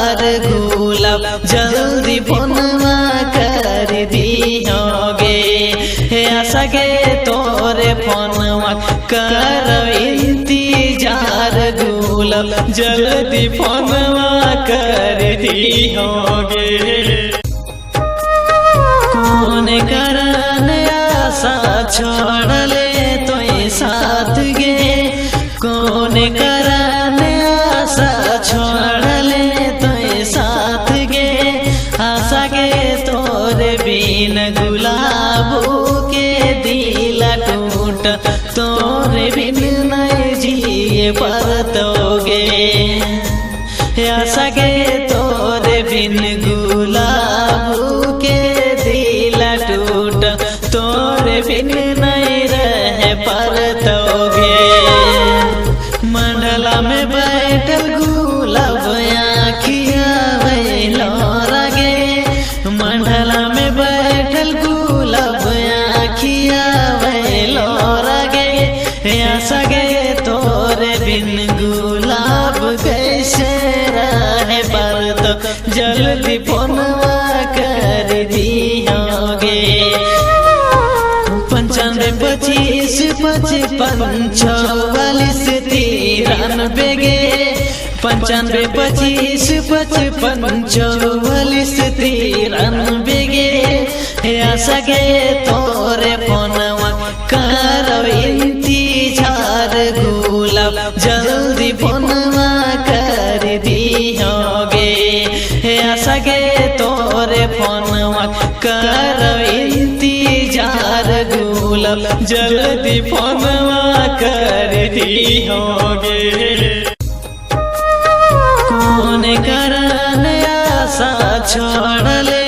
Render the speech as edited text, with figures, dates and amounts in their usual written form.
जार गुलाब जल्दी फोनवा कर दियोगे। आशा के तोरे फोनवा करो इंतजार गुलाब जल्दी फोनवा कर दियोगे। कौन करन आशा छोड़ ले तो साथ गे, कौन करन आशा छोड़ ले तो साथ गे। आशा के तोरे बिन गुलाबो के दिल टूट, तोरे बिन नहीं जिए परतोगे। आशा के तोरे बिन गुलाबो के दिल टूट, तोरे बिन नहीं रह परतोगे। मंडला में बैठल गुलाब आँखिया वैलो रगे, मंडला में बैठल गुलाब आँखिया वैलो रगे। आशा गे तोरे बिन गुलाब कैसे रहे परतो, जल्दी फोनवा कर दियोगे। 95 25 55 44 93 गे, 95 25 55 44 93 गे। आशा गे तोरे फोनवा करो इंतजार गुलाब जल्दी फोनवा कर दियोगे। आशा गे तोरे फोनवा करो इंतजार गुलाब जल्दी फोनवा कर दियोगे। कौन करन आशा छोड़ ले